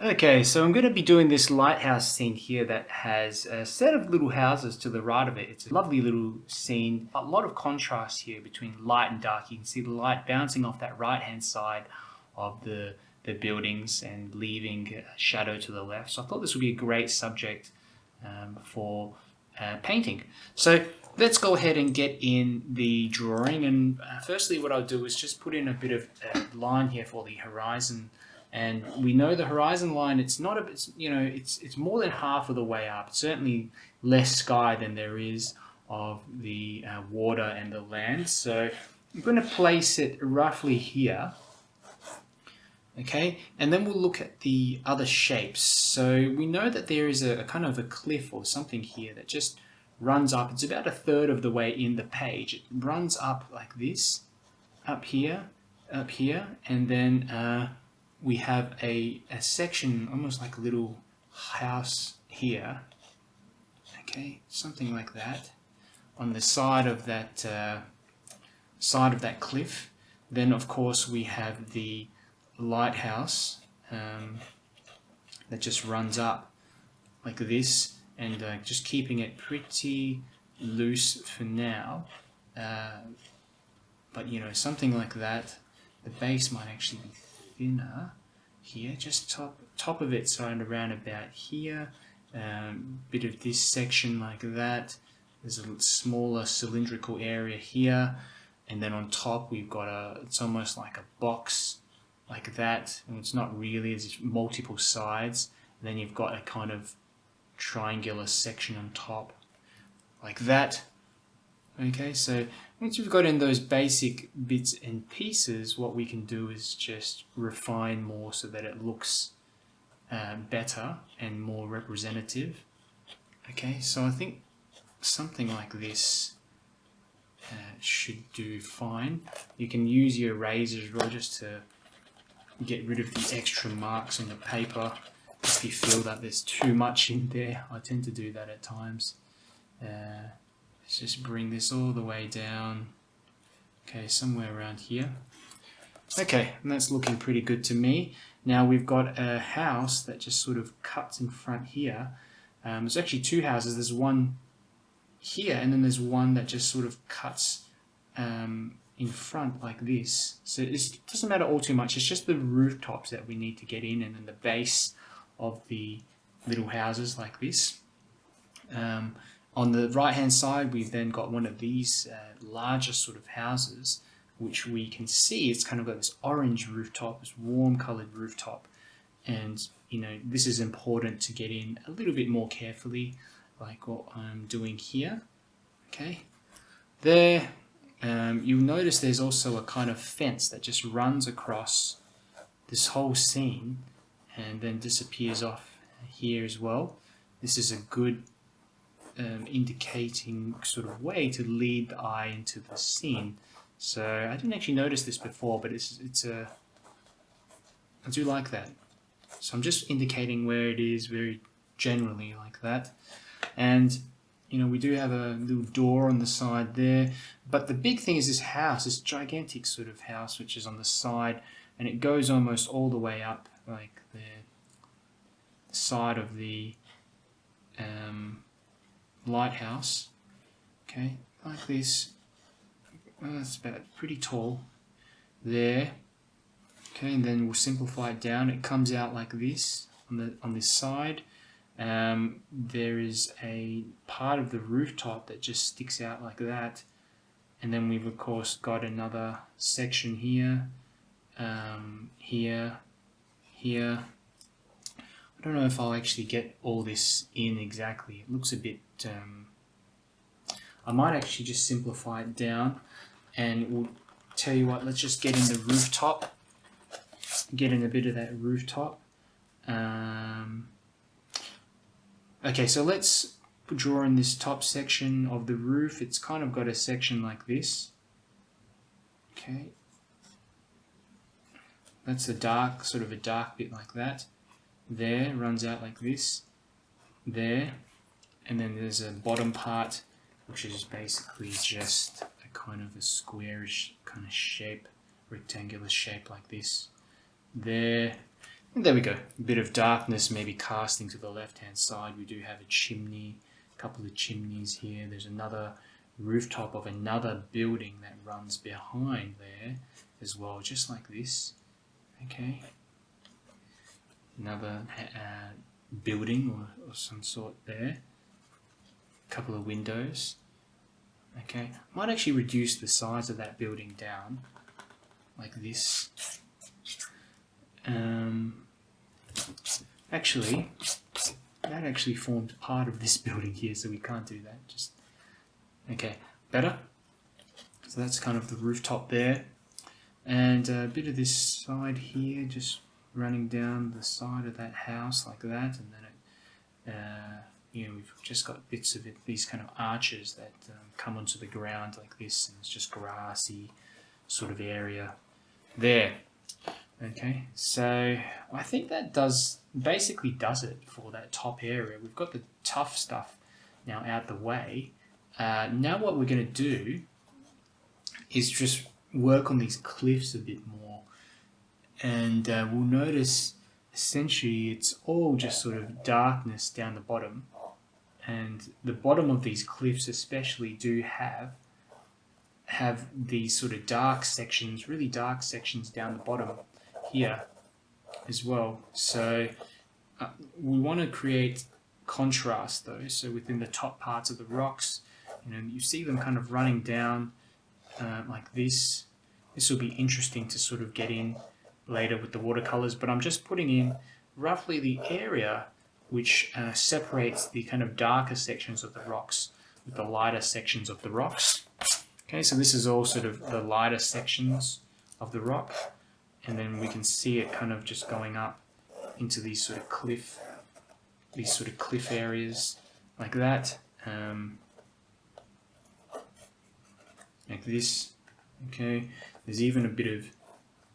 Okay, so I'm going to be doing this lighthouse scene here that has a set of little houses to the right of it. It's a lovely little scene. A lot of contrast here between light and dark. You can see the light bouncing off that right-hand side of the buildings and leaving a shadow to the left. So I thought this would be a great subject for painting. So let's go ahead and get in the drawing. And firstly, what I'll do is just put in a bit of a line here for the horizon. And we know the horizon line, it's not a, it's more than half of the way up. It's certainly less sky than there is of the water and the land. So I'm going to place it roughly here. Okay, and then we'll look at the other shapes. So we know that there is a kind of a cliff or something here that just runs up. It's about a third of the way in the page. It runs up like this, up here, and then we have a section, almost like a little house here, okay, something like that, on the side of that cliff. Then, of course, we have the lighthouse that just runs up like this, and just keeping it pretty loose for now. But something like that. The base might actually be thinner here, just top of it, so around about here, bit of this section like that. There's a smaller cylindrical area here, and then on top we've got it's almost like a box like that, and it's not really, it's multiple sides, and then you've got a kind of triangular section on top like that. Okay, so once we've got in those basic bits and pieces, what we can do is just refine more so that it looks better and more representative. Okay, so I think something like this should do fine. You can use your eraser as well just to get rid of the extra marks on the paper if you feel that there's too much in there. I tend to do that at times. Let's just bring this all the way down. Okay, somewhere around here. Okay, and that's looking pretty good to me. Now we've got a house that just sort of cuts in front here. There's actually two houses. There's one here, and then there's one that just sort of cuts in front like this. So it doesn't matter all too much. It's just the rooftops that we need to get in, and then the base of the little houses like this. On the right hand side, we've then got one of these larger sort of houses, which we can see it's kind of got this orange rooftop, this warm coloured rooftop. And this is important to get in a little bit more carefully, like what I'm doing here. Okay, there you'll notice there's also a kind of fence that just runs across this whole scene and then disappears off here as well. This is a good indicating sort of way to lead the eye into the scene. So I didn't actually notice this before, but I do like that. So I'm just indicating where it is very generally like that. And we do have a little door on the side there, but the big thing is this house, this gigantic sort of house which is on the side, and it goes almost all the way up like the side of the lighthouse. Okay, like this. That's about pretty tall there. Okay, and then we'll simplify it down. It comes out like this on this side. There is a part of the rooftop that just sticks out like that, and then we've of course got another section here, here. I don't know if I'll actually get all this in exactly. It looks a bit I might actually just simplify it down, and we'll tell you what, let's just get in the rooftop, get in a bit of that rooftop. Okay, so let's draw in this top section of the roof. It's kind of got a section like this. Okay, that's a dark bit like that. There, runs out like this. There, and then there's a bottom part which is basically just a kind of a squarish kind of shape, rectangular shape like this. There, And there we go, a bit of darkness maybe casting to the left hand side. We do have a chimney, a couple of chimneys here. There's another rooftop of another building that runs behind there as well, just like this. Okay, another building or some sort there. A couple of windows. Okay, might actually reduce the size of that building down like this. Actually, that actually forms part of this building here, so we can't do that. Just okay, better. So that's kind of the rooftop there, and a bit of this side here, just running down the side of that house like that, and then it, we've just got bits of it, these kind of arches that come onto the ground like this, and it's just grassy sort of area there. Okay, so I think that basically does it for that top area. We've got the tough stuff now out the way. Now what we're going to do is just work on these cliffs a bit more, and we'll notice essentially it's all just sort of darkness down the bottom, and the bottom of these cliffs especially do have these sort of dark sections, really dark sections down the bottom here as well. So we want to create contrast though. So within the top parts of the rocks, you see them kind of running down like this. This will be interesting to sort of get in later with the watercolors, but I'm just putting in roughly the area which separates the kind of darker sections of the rocks with the lighter sections of the rocks. Okay, so this is all sort of the lighter sections of the rock, and then we can see it kind of just going up into these sort of cliff areas like that, like this. Okay, there's even a bit of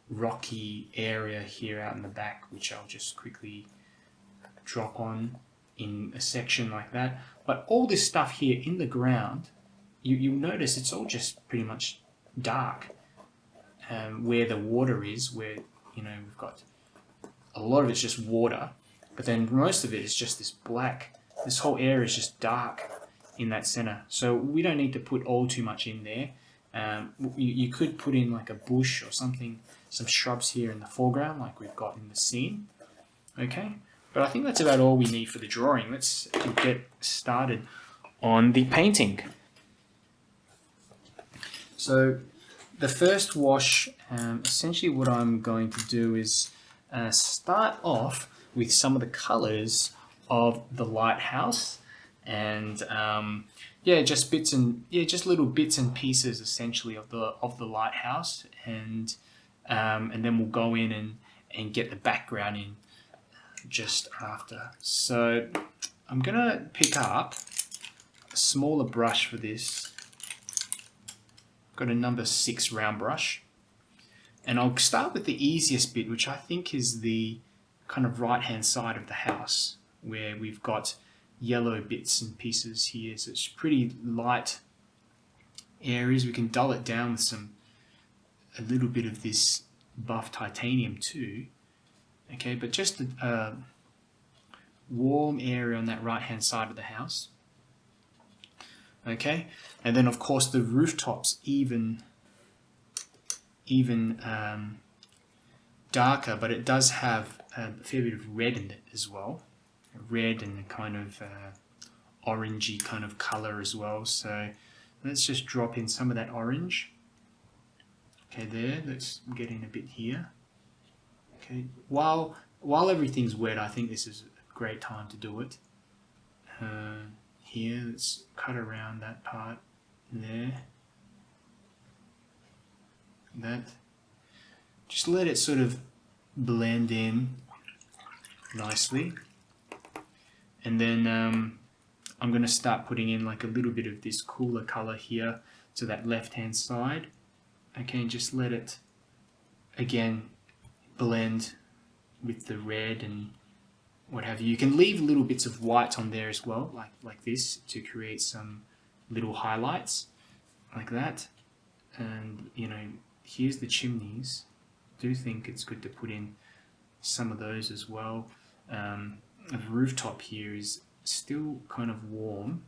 rocky area here out in the back, which I'll just quickly drop on in a section like that. But all this stuff here in the ground, you'll notice it's all just pretty much dark. Where the water is, where we've got a lot of it's just water, but then most of it is just this black. This whole area is just dark in that center. So we don't need to put all too much in there. You could put in like a bush or something, some shrubs here in the foreground, like we've got in the scene. Okay, but I think that's about all we need for the drawing. Let's get started on the painting. So the first wash, essentially what I'm going to do is start off with some of the colors of the lighthouse, and just little bits and pieces essentially of the lighthouse, and then we'll go in and get the background in just after. So I'm gonna pick up a smaller brush for this. Got a number 6 round brush, and I'll start with the easiest bit, which I think is the kind of right hand side of the house, where we've got yellow bits and pieces here. So it's pretty light areas. We can dull it down with a little bit of this buff titanium too. Okay, but just a warm area on that right hand side of the house. Okay, and then of course the rooftops even darker, but it does have a fair bit of red in it as well, red and a kind of orangey kind of color as well. So let's just drop in some of that orange. Okay, there. Let's get in a bit here. Okay, while everything's wet, I think this is a great time to do it. Here, let's cut around that part there. That. Just let it sort of blend in nicely. And then I'm going to start putting in like a little bit of this cooler color here to that left hand side. Okay, and just let it again blend with the red and what have you. You can leave little bits of white on there as well, like this, to create some little highlights like that. And here's the chimneys. I do think it's good to put in some of those as well. The rooftop here is still kind of warm,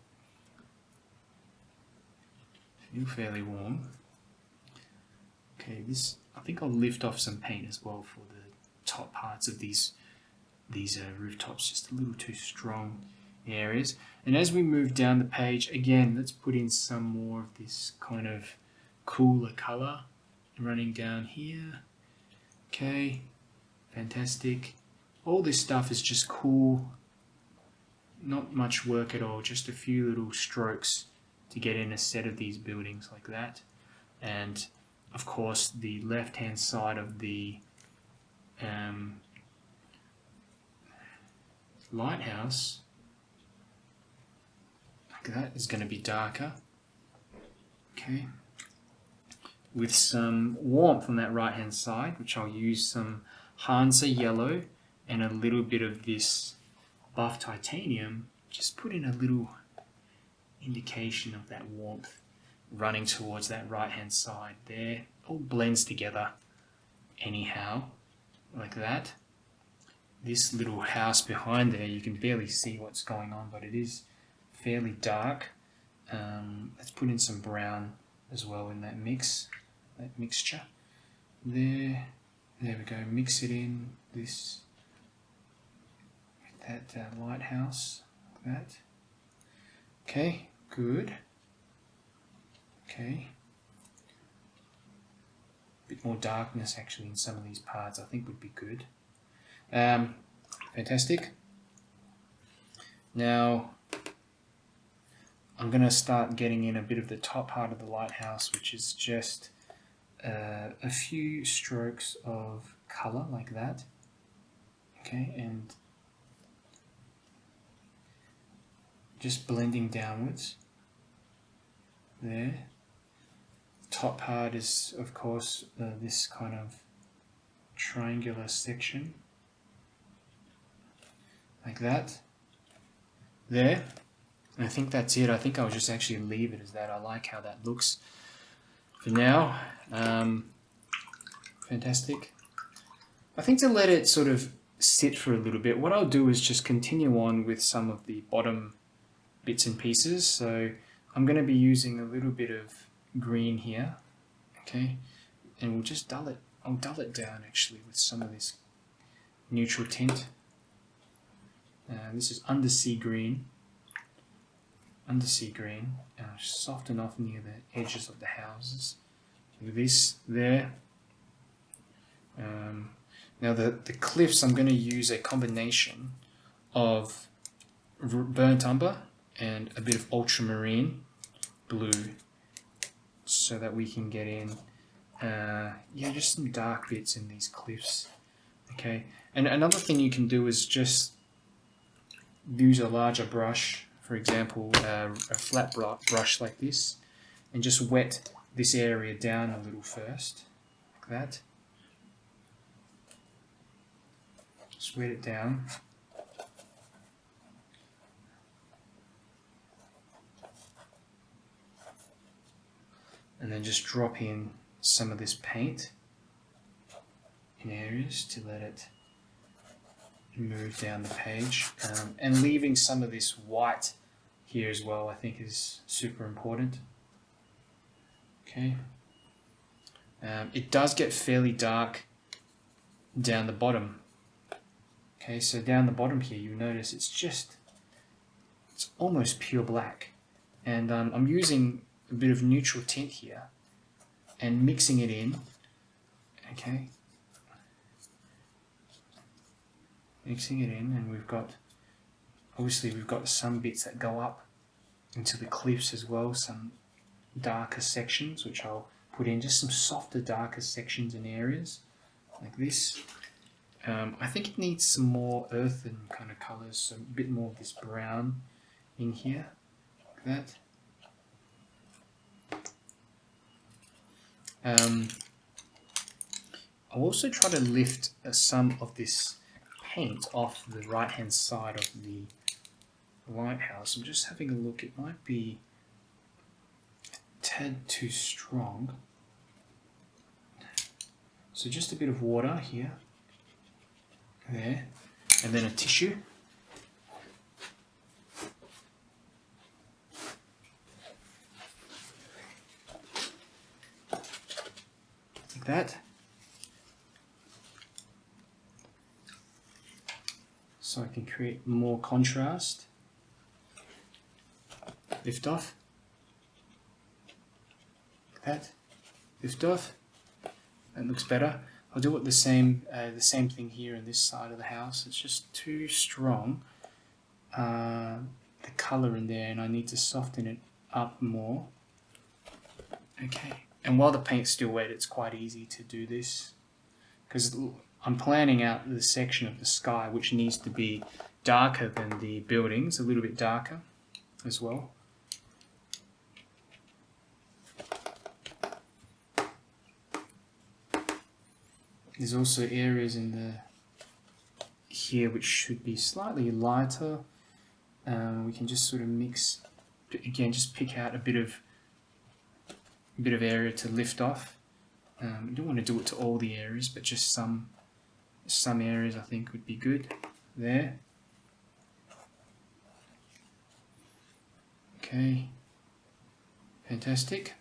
still fairly warm. Okay, this, I think I'll lift off some paint as well for the top parts of these rooftops, just a little too strong areas. And as we move down the page, again, let's put in some more of this kind of cooler color running down here. Okay, fantastic. All this stuff is just cool, not much work at all, just a few little strokes to get in a set of these buildings like that. And of course the left hand side of the lighthouse, like that, is going to be darker. Okay, with some warmth on that right hand side, which I'll use some 𝗙𝗙𝗓𝗦𝗘 yellow and a little bit of this buff titanium, just put in a little indication of that warmth running towards that right hand side there. All blends together anyhow, like that. This little house behind there, you can barely see what's going on, but it is fairly dark. Let's put in some brown as well in that mixture. There we go, mix it in this, that lighthouse, like that. Okay, good. Okay. A bit more darkness actually in some of these parts I think would be good. Fantastic. Now I'm going to start getting in a bit of the top part of the lighthouse, which is just a few strokes of color like that. Okay, and just blending downwards there. Top part is of course this kind of triangular section like that there. And I think that's it. I think I'll just actually leave it as that. I like how that looks for now. Fantastic. I think to let it sort of sit for a little bit, what I'll do is just continue on with some of the bottom bits and pieces. So I'm going to be using a little bit of green here, okay, and we'll just dull it. I'll dull it down actually with some of this neutral tint. This is undersea green, soften off near the edges of the houses. This there. Now the cliffs, I'm going to use a combination of burnt umber and a bit of ultramarine blue, so that we can get in just some dark bits in these cliffs. Okay, and another thing you can do is just use a larger brush, for example a flat brush like this, and just wet this area down a little first, like that. Just wet it down. And then just drop in some of this paint in areas to let it move down the page, and leaving some of this white here as well I think is super important. Okay, it does get fairly dark down the bottom. Okay, so down the bottom here you'll notice it's almost pure black, and I'm using a bit of neutral tint here and mixing it in. Okay, mixing it in, and we've got some bits that go up into the cliffs as well, some darker sections which I'll put in, just some softer darker sections in areas like this. I think it needs some more earthen kind of colours, so a bit more of this brown in here, like that. I'll also try to lift some of this paint off the right hand side of the lighthouse. I'm just having a look, it might be a tad too strong. So just a bit of water here, there, and then a tissue. Like that. So I can create more contrast. Lift off. Like that. Lift off. That looks better. I'll do it the same thing here in this side of the house. It's just too strong, the colour in there, and I need to soften it up more. Okay, and while the paint's still wet, it's quite easy to do this, because I'm planning out the section of the sky which needs to be darker than the buildings, a little bit darker as well. There's also areas in the here which should be slightly lighter. We can just sort of mix, again, just pick out a bit of area to lift off. You don't want to do it to all the areas, but just some areas I think would be good. There. Okay. Fantastic.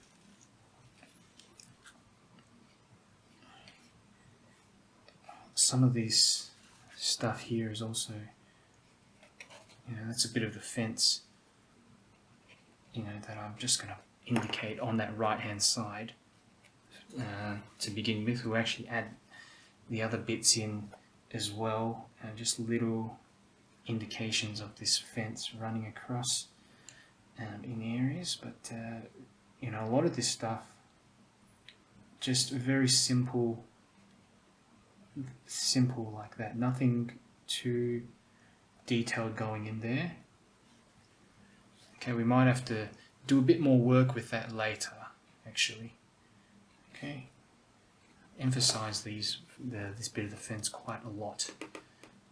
Some of this stuff here is also, that's a bit of the fence, that I'm just going to indicate on that right hand side to begin with. We'll actually add the other bits in as well, and just little indications of this fence running across in areas, but a lot of this stuff just very simple like that, nothing too detailed going in there. Okay, we might have to do a bit more work with that later, actually. Okay, emphasize this bit of the fence quite a lot.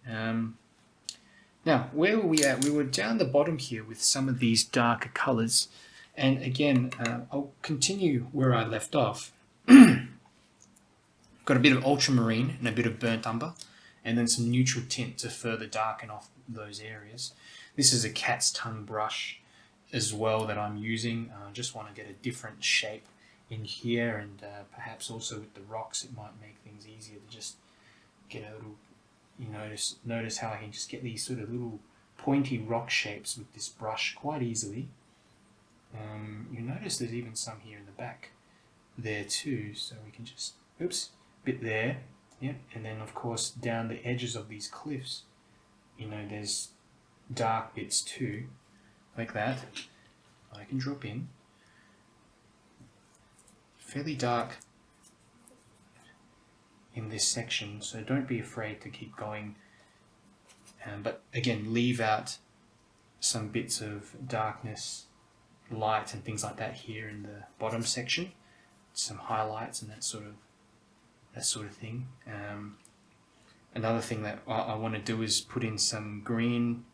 Now, where were we at? We were down the bottom here with some of these darker colours, and again, I'll continue where I left off. Got a bit of ultramarine and a bit of burnt umber, and then some neutral tint to further darken off those areas. This is a cat's tongue brush as well that I'm using. I just want to get a different shape in here, and perhaps also with the rocks it might make things easier to just get a little, notice how I can just get these sort of little pointy rock shapes with this brush quite easily. You notice there's even some here in the back there too, so we can just, oops, bit there, yeah, and then of course down the edges of these cliffs, there's dark bits too, like that. I can drop in fairly dark in this section, so don't be afraid to keep going, but again, leave out some bits of darkness, light and things like that here in the bottom section, some highlights and that sort of thing. Another thing that I want to do is put in some green,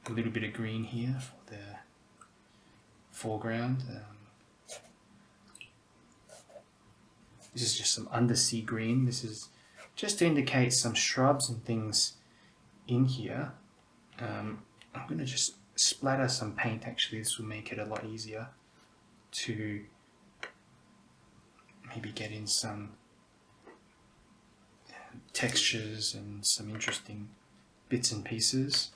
a little bit of green here for the foreground. This is just some undersea green. This is just to indicate some shrubs and things in here. I'm going to just splatter some paint, actually. This will make it a lot easier to maybe get in some textures and some interesting bits and pieces.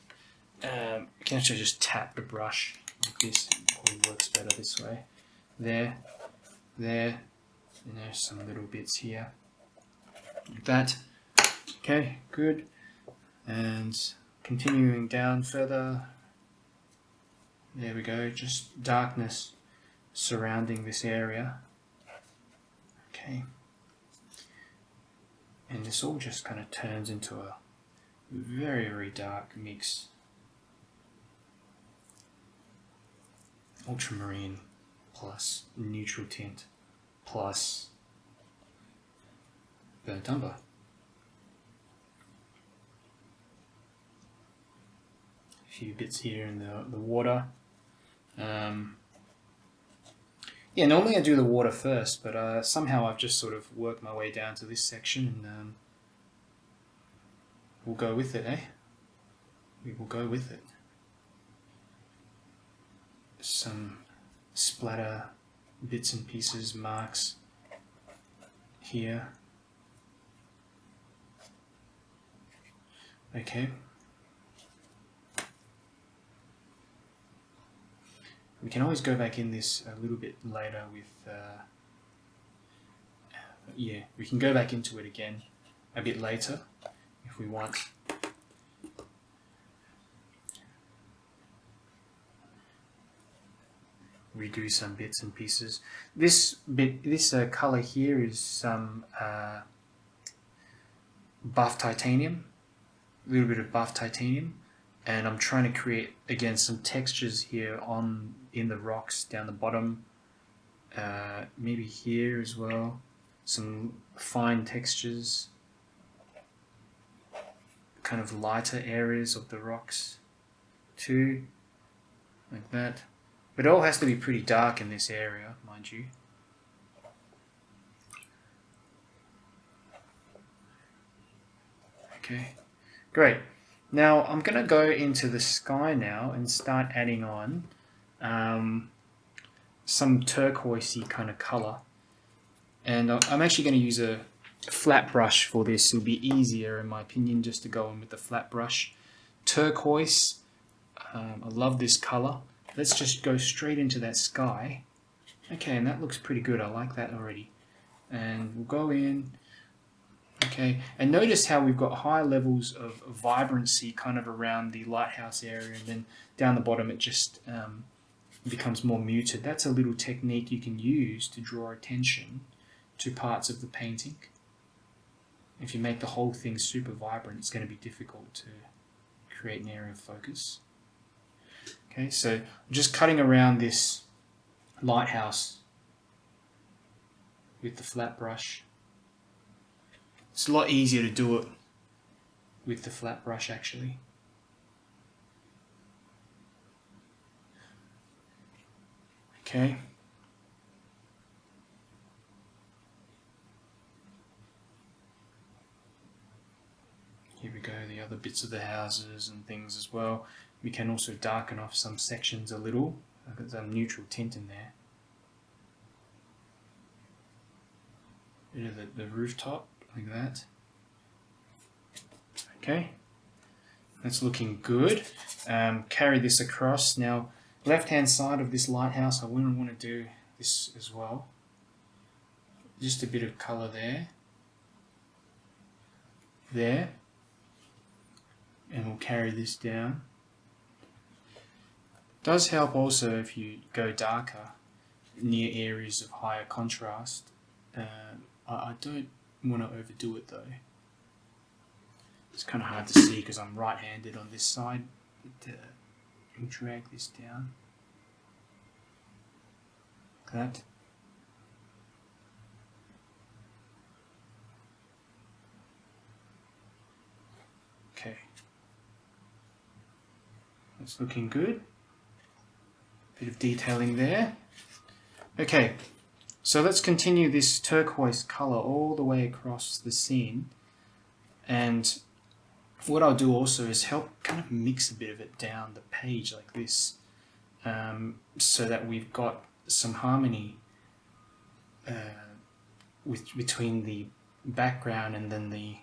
You can actually just tap the brush like this. It probably works better this way. There, and there's some little bits here like that. Okay, good. And continuing down further, there we go, just darkness surrounding this area. Okay. And this all just kind of turns into a very, very dark mix. Ultramarine plus neutral tint plus burnt umber. A few bits here in the water. Yeah, normally I do the water first, but somehow I've just sort of worked my way down to this section, and we'll go with it, eh? We will go with it. Some splatter bits and pieces, marks here. Okay. We can always go back in this a little bit later with, yeah, we can go back into it again a bit later if we want. Redo some bits and pieces. This color here is some buff titanium, a little bit of buff titanium, and I'm trying to create again some textures here in the rocks down the bottom, maybe here as well, some fine textures, kind of lighter areas of the rocks too, like that. But it all has to be pretty dark in this area, mind you. Okay, great. Now I'm going to go into the sky now and start adding on some turquoisey kind of color. And I'm actually going to use a flat brush for this. It'll be easier, in my opinion, just to go in with the flat brush. Turquoise, I love this color. Let's just go straight into that sky. Okay, and that looks pretty good. I like that already. And we'll go in. Okay, and notice how we've got high levels of vibrancy kind of around the lighthouse area, and then down the bottom it just becomes more muted. That's a little technique you can use to draw attention to parts of the painting. If you make the whole thing super vibrant, it's going to be difficult to create an area of focus. Okay, so I'm just cutting around this lighthouse with the flat brush. It's a lot easier to do it with the flat brush actually. Okay. Here we go, the other bits of the houses and things as well. We can also darken off some sections a little. I've got some neutral tint in there. Bit of the rooftop, like that. Okay, that's looking good. Carry this across. Now, left-hand side of this lighthouse, I wouldn't want to do this as well. Just a bit of colour there. There. And we'll carry this down. Does help also if you go darker near areas of higher contrast. I don't want to overdo it though. It's kind of hard to see because I'm right-handed on this side. But, we'll drag this down. Like that. Okay. That's looking good. Bit of detailing there. Okay, so let's continue this turquoise color all the way across the scene. And what I'll do also is help kind of mix a bit of it down the page like this, so that we've got some harmony between the background and then the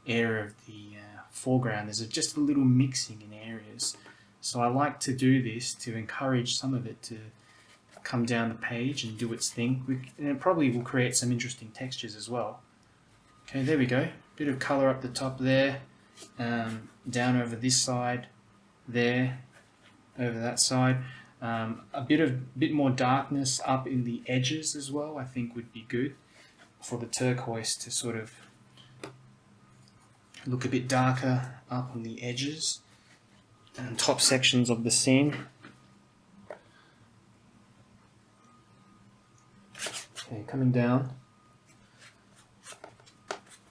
area of the foreground. There's just a little mixing in areas. So I like to do this to encourage some of it to come down the page and do its thing. And it probably will create some interesting textures as well. Okay, there we go. Bit of colour up the top there, down over this side, there, over that side. A bit more darkness up in the edges as well, I think would be good for the turquoise to sort of look a bit darker up on the edges and top sections of the scene. Okay, coming down,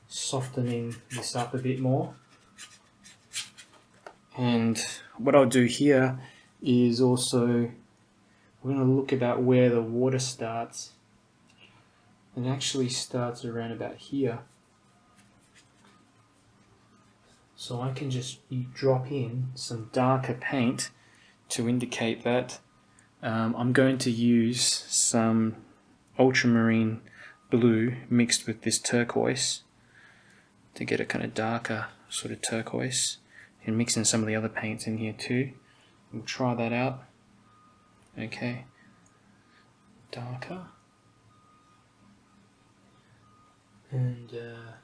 softening this up a bit more. And what I'll do here is also, we're going to look about where the water starts. It actually starts around about here. So I can just drop in some darker paint to indicate that. I'm going to use some ultramarine blue mixed with this turquoise to get a kind of darker sort of turquoise, and mix in some of the other paints in here too. We'll try that out. Okay, darker, and I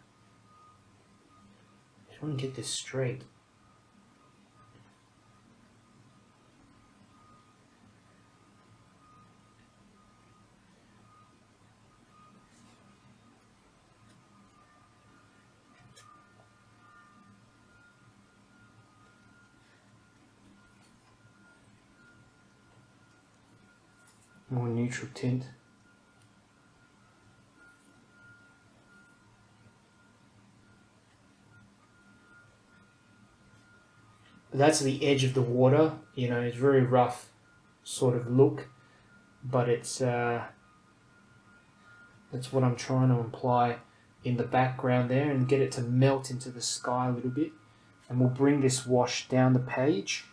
just want to get this straight. More neutral tint. That's the edge of the water, you know, it's very rough sort of look, but it's that's what I'm trying to imply in the background there, and get it to melt into the sky a little bit. And we'll bring this wash down the page.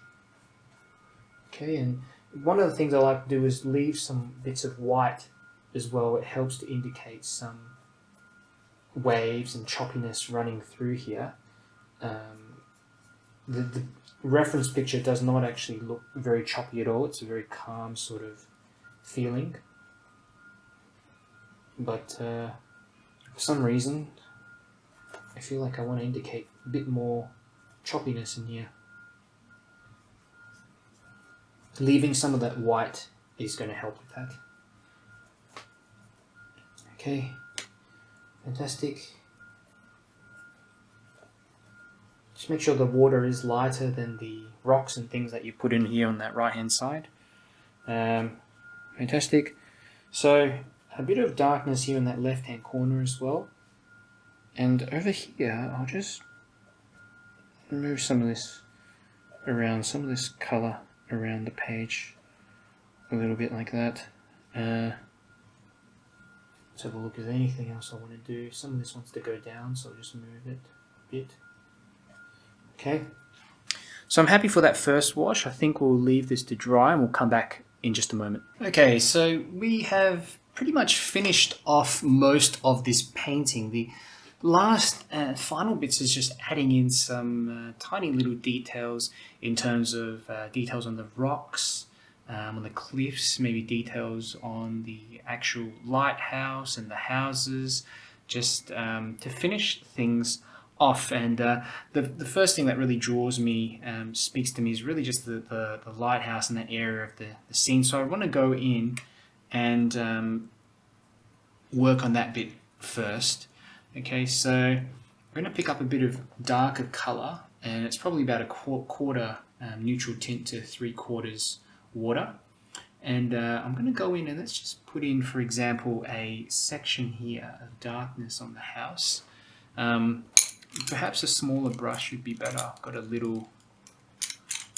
Okay, and one of the things I like to do is leave some bits of white as well. It helps to indicate some waves and choppiness running through here. The reference picture does not actually look very choppy at all. It's a very calm sort of feeling. But for some reason, I feel like I want to indicate a bit more choppiness in here. Leaving some of that white is going to help with that. Okay, fantastic. Just make sure the water is lighter than the rocks and things that you put in here on that right hand side. Fantastic. So a bit of darkness here in that left hand corner as well. And over here, I'll just move some of this around, some of this colour around the page a little bit like that. Let's have a look. Is there anything else I want to do? Some of this wants to go down, so I'll just move it a bit. Okay, so I'm happy for that first wash. I think we'll leave this to dry and we'll come back in just a moment. Okay, so we have pretty much finished off most of this painting. The last final bits is just adding in some tiny little details in terms of details on the rocks, on the cliffs, maybe details on the actual lighthouse and the houses, just to finish things off. And the first thing that really draws me, speaks to me, is really just the lighthouse and that area of the scene. So I want to go in and work on that bit first. Okay, so I'm going to pick up a bit of darker colour, and it's probably about a quarter neutral tint to 3/4 water. And I'm going to go in and let's just put in, for example, a section here of darkness on the house. Perhaps a smaller brush would be better. I've got a little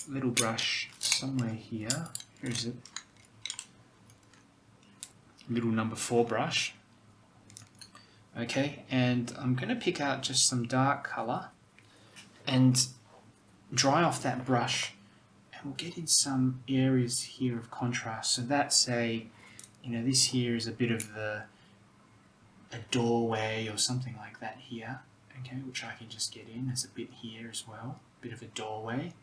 brush somewhere here. Where is it? Little number 4 brush. Okay, and I'm going to pick out just some dark colour and dry off that brush, and we'll get in some areas here of contrast. So that's this here is a bit of a doorway or something like that here. Okay, which I can just get in. There's a bit here as well, a bit of a doorway.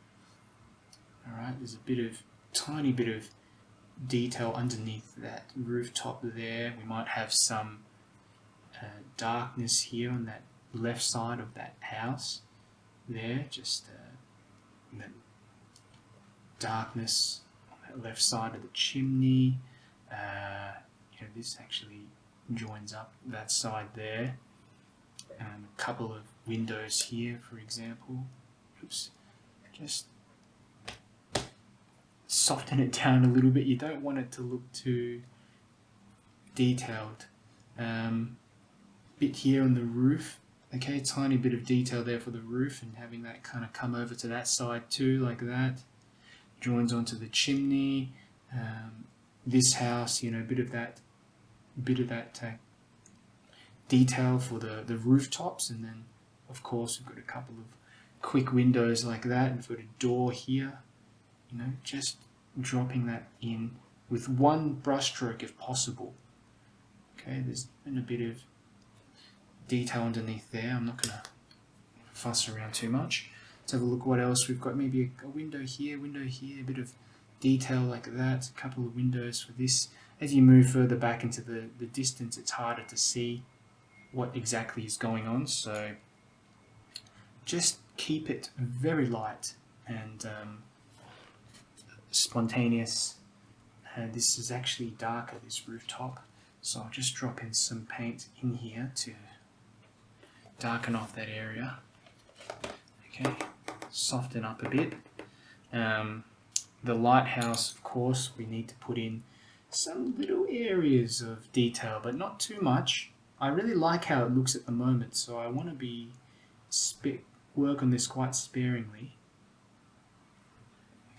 Alright, there's a tiny bit of detail underneath that rooftop there. We might have some darkness here on that left side of that house there, just that darkness on that left side of the chimney. This actually joins up that side there. A couple of windows here, for example. Oops, just soften it down a little bit. You don't want it to look too detailed. Bit here on the roof. Okay, tiny bit of detail there for the roof, and having that kind of come over to that side too, like that. Joins onto the chimney. This house, a bit of that detail for the rooftops, and then of course we've got a couple of quick windows like that, and for the door here, you know, just dropping that in with one brush stroke if possible. Okay, there's been a bit of detail underneath there. I'm not going to fuss around too much. Let's have a look what else we've got. Maybe a window here, a bit of detail like that, a couple of windows for this. As you move further back into the distance, it's harder to see what exactly is going on, so just keep it very light and spontaneous. This is actually darker, this rooftop, so I'll just drop in some paint in here to darken off that area. Okay, soften up a bit. The lighthouse, of course, we need to put in some little areas of detail, but not too much. I really like how it looks at the moment, so I want to work on this quite sparingly.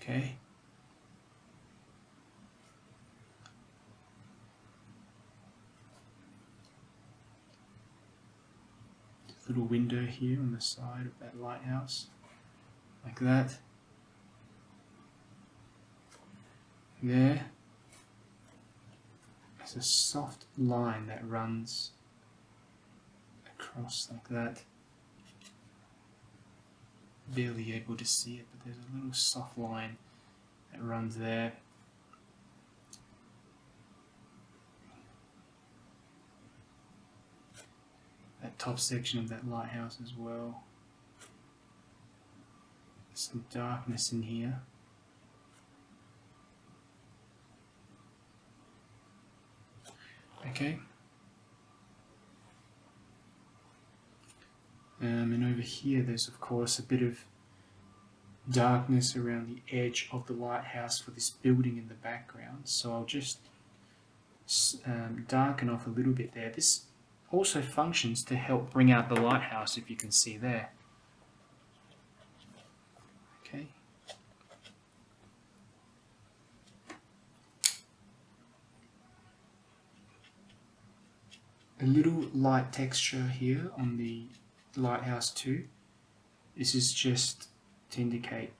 Okay. Little window here on the side of that lighthouse, like that. There. There's a soft line that runs across like that. Barely able to see it, but there's a little soft line that runs there. That top section of that lighthouse as well. Some darkness in here. Okay. And over here there's of course a bit of darkness around the edge of the lighthouse for this building in the background, so I'll just darken off a little bit there. This also functions to help bring out the lighthouse, if you can see there. Okay. A little light texture here on the lighthouse too. This is just to indicate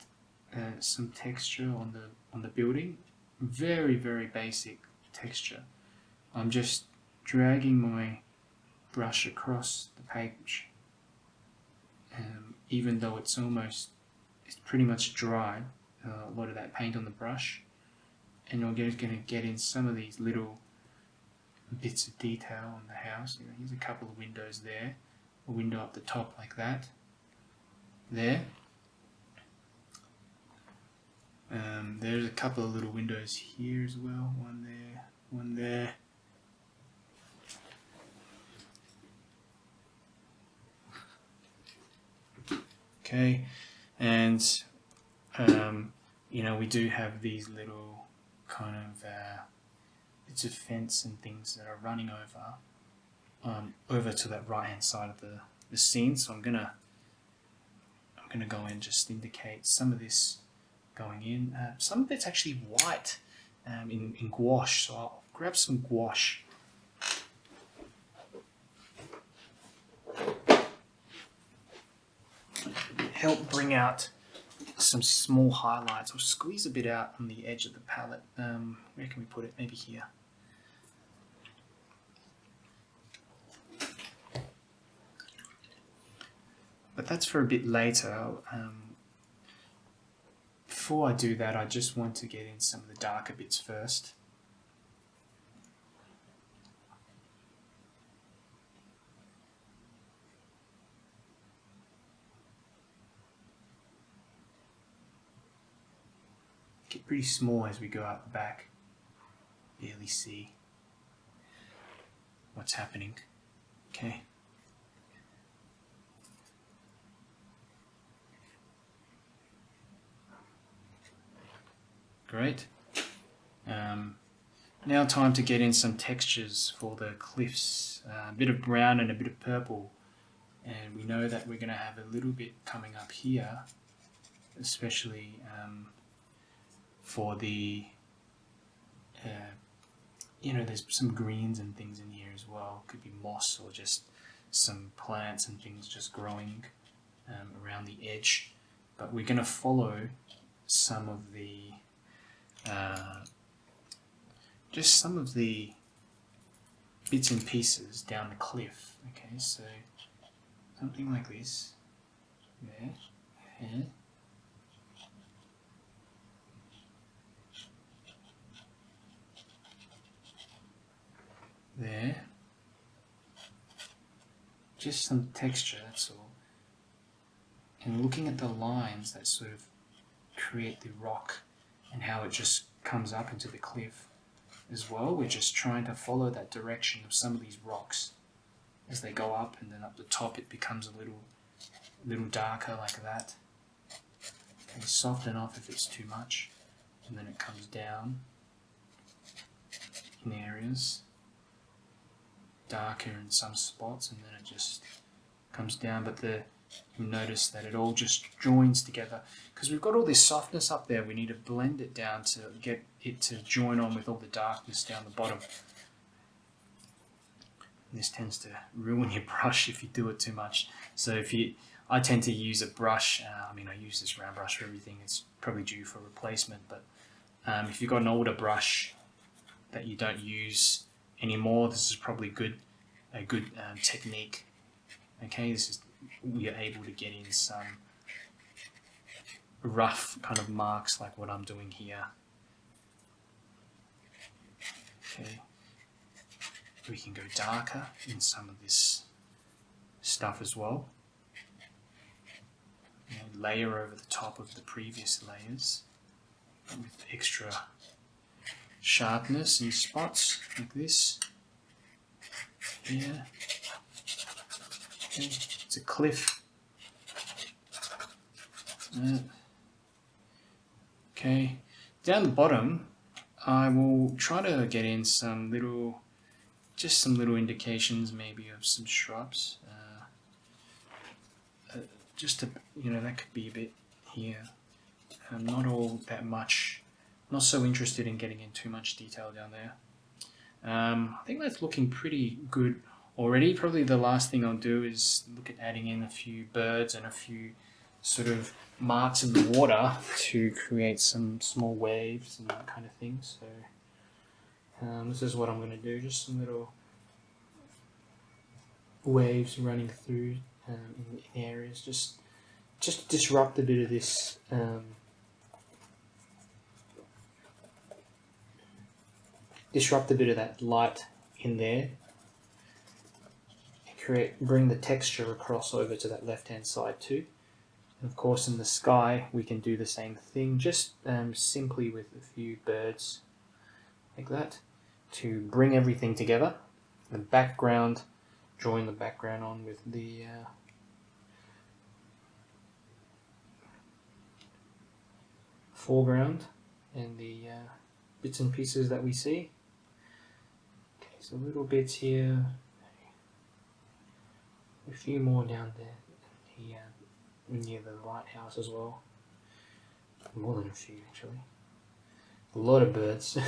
some texture on the building. Very, very basic texture. I'm just dragging my brush across the page, even though it's pretty much dry, a lot of that paint on the brush, and we're just going to get in some of these little bits of detail on the house. Here's a couple of windows there, a window up the top like that, there. There's a couple of little windows here as well, one there, one there. Okay, and you know, we do have these little kind of bits of fence and things that are running over to that right hand side of the scene. So I'm gonna go in and just indicate some of this going in. Some of it's actually white in gouache, so I'll grab some gouache. Help bring out some small highlights, or squeeze a bit out on the edge of the palette. Where can we put it? Maybe here. But that's for a bit later. Before I do that, I just want to get in some of the darker bits first. Get pretty small as we go out the back. Barely see what's happening. Okay. Great. Now time to get in some textures for the cliffs. A bit of brown and a bit of purple. And we know that we're going to have a little bit coming up here, especially for the, you know, there's some greens and things in here as well. Could be moss or just some plants and things just growing. around the edge, but we're going to follow some of the just some of the bits and pieces down the cliff. Okay, so something like this. There, here. There. Just some texture, that's all. And looking at the lines that sort of create the rock and how it just comes up into the cliff as well. We're just trying to follow that direction of some of these rocks as they go up, and then up the top it becomes a little darker like that. Okay, soften off if it's too much, and then it comes down in areas, darker in some spots, and then it just comes down. But you notice that it all just joins together because we've got all this softness up there. We need to blend it down to get it to join on with all the darkness down the bottom. This tends to ruin your brush if you do it too much. So I tend to use a brush. I mean, I use this round brush for everything. It's probably due for replacement, but if you've got an older brush that you don't use anymore, this is probably a good technique. Okay, you're able to get in some rough kind of marks like what I'm doing here. Okay, we can go darker in some of this stuff as well. Layer over the top of the previous layers with extra sharpness in spots like this. Here. Okay. It's a cliff. Okay. Down the bottom, I will try to get in some little indications maybe of some shrubs. Just to, that could be a bit here. Not all that much. Not so interested in getting in too much detail down there. I think that's looking pretty good already. Probably the last thing I'll do is look at adding in a few birds and a few sort of marks in the water to create some small waves and that kind of thing. So this is what I'm going to do, just some little waves running through in areas, just to disrupt a bit of this disrupt a bit of that light in there, and bring the texture across over to that left hand side too. And of course in the sky we can do the same thing, just simply with a few birds like that to bring everything together. The background, join the background on with the foreground and the bits and pieces that we see. Okay, so little bits here, a few more down there here near the lighthouse as well. More than a few actually. A lot of birds.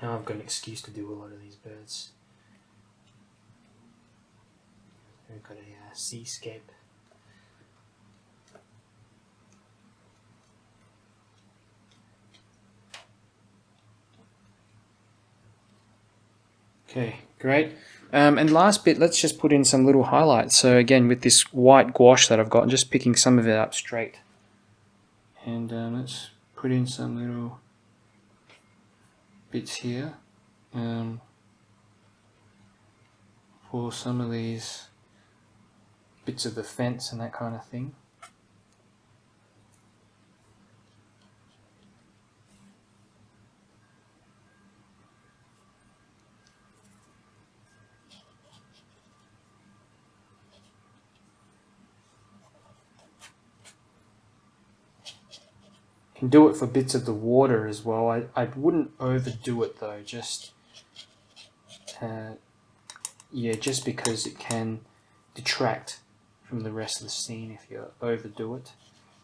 Now I've got an excuse to do a lot of these birds. We've got a seascape. Okay, great. And last bit, let's just put in some little highlights. So again, with this white gouache that I've got, I'm just picking some of it up straight. And let's put in some little bits here for some of these bits of the fence and that kind of thing. Can do it for bits of the water as well. I wouldn't overdo it though, just just because it can detract from the rest of the scene if you overdo it.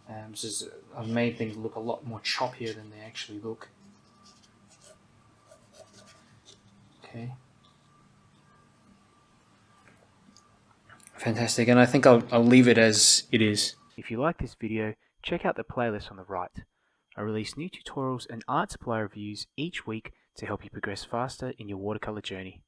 I've made things look a lot more choppier than they actually look. Okay. Fantastic, and I think I'll leave it as it is. If you like this video, check out the playlist on the right. I release new tutorials and art supply reviews each week to help you progress faster in your watercolor journey.